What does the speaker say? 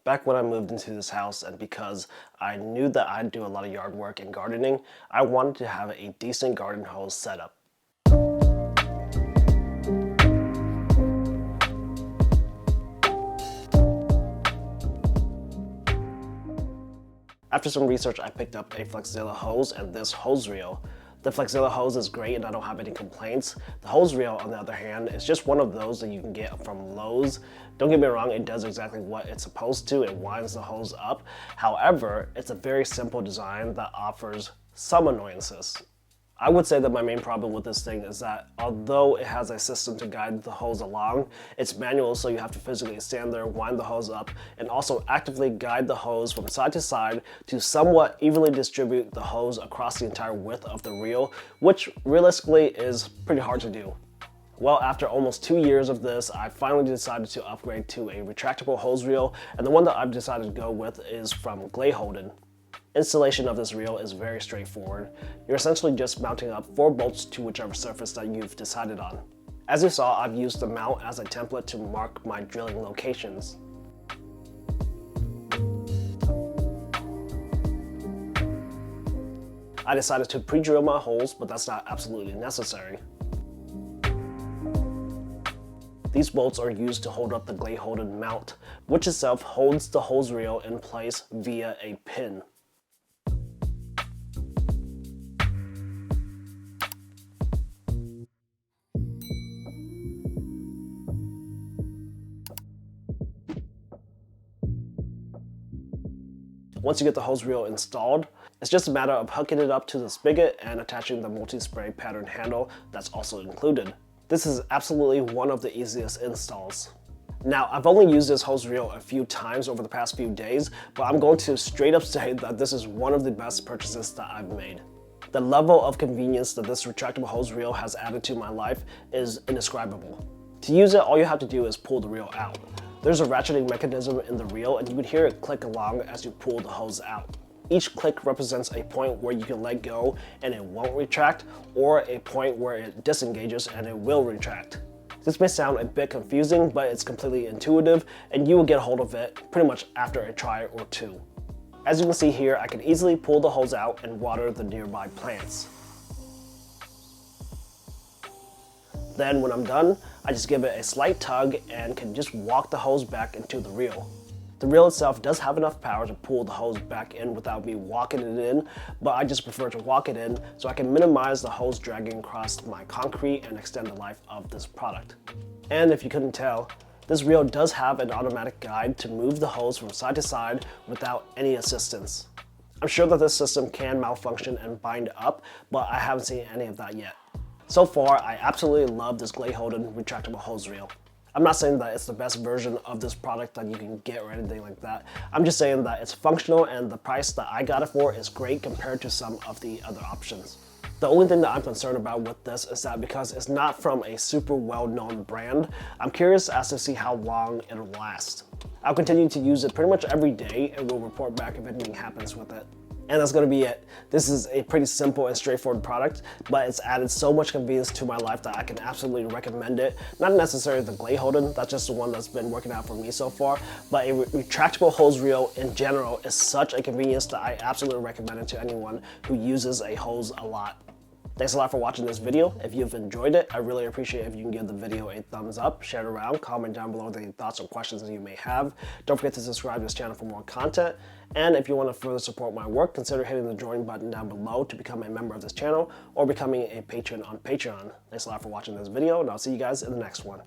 Back when I moved into this house, and because I knew that I'd do a lot of yard work and gardening, I wanted to have a decent garden hose setup. After some research, I picked up a Flexzilla hose and this hose reel. The Flexzilla hose is great and I don't have any complaints. The hose reel, on the other hand, is just one of those that you can get from Lowe's. Don't get me wrong, it does exactly what it's supposed to. It winds the hose up. However, it's a very simple design that offers some annoyances. I would say that my main problem with this thing is that although it has a system to guide the hose along, it's manual, so you have to physically stand there, wind the hose up, and also actively guide the hose from side to side to somewhat evenly distribute the hose across the entire width of the reel, which realistically is pretty hard to do. Well, after almost 2 years of this, I finally decided to upgrade to a retractable hose reel, and the one that I've decided to go with is from Glahoden. Installation of this reel is very straightforward. You're essentially just mounting up 4 bolts to whichever surface that you've decided on. As you saw, I've used the mount as a template to mark my drilling locations. I decided to pre-drill my holes, but that's not absolutely necessary. These bolts are used to hold up the Glahoden mount, which itself holds the hose reel in place via a pin. Once you get the hose reel installed, it's just a matter of hooking it up to the spigot and attaching the multi-spray pattern handle that's also included. This is absolutely one of the easiest installs. Now, I've only used this hose reel a few times over the past few days, but I'm going to straight up say that this is one of the best purchases that I've made. The level of convenience that this retractable hose reel has added to my life is indescribable. To use it, all you have to do is pull the reel out. There's a ratcheting mechanism in the reel and you can hear it click along as you pull the hose out. Each click represents a point where you can let go and it won't retract, or a point where it disengages and it will retract. This may sound a bit confusing, but it's completely intuitive and you will get a hold of it pretty much after a try or two. As you can see here, I can easily pull the hose out and water the nearby plants. Then when I'm done, I just give it a slight tug and can just walk the hose back into the reel. The reel itself does have enough power to pull the hose back in without me walking it in, but I just prefer to walk it in so I can minimize the hose dragging across my concrete and extend the life of this product. And if you couldn't tell, this reel does have an automatic guide to move the hose from side to side without any assistance. I'm sure that this system can malfunction and bind up, but I haven't seen any of that yet. So far, I absolutely love this Glahoden retractable hose reel. I'm not saying that it's the best version of this product that you can get or anything like that. I'm just saying that it's functional and the price that I got it for is great compared to some of the other options. The only thing that I'm concerned about with this is that because it's not from a super well-known brand, I'm curious as to see how long it'll last. I'll continue to use it pretty much every day and will report back if anything happens with it. And that's gonna be it. This is a pretty simple and straightforward product, but it's added so much convenience to my life that I can absolutely recommend it. Not necessarily the Glahoden, that's just the one that's been working out for me so far, but a retractable hose reel in general is such a convenience that I absolutely recommend it to anyone who uses a hose a lot. Thanks a lot for watching this video. If you've enjoyed it, I really appreciate if you can give the video a thumbs up, share it around, comment down below with any thoughts or questions that you may have. Don't forget to subscribe to this channel for more content. And if you want to further support my work, consider hitting the join button down below to become a member of this channel or becoming a patron on Patreon. Thanks a lot for watching this video, and I'll see you guys in the next one.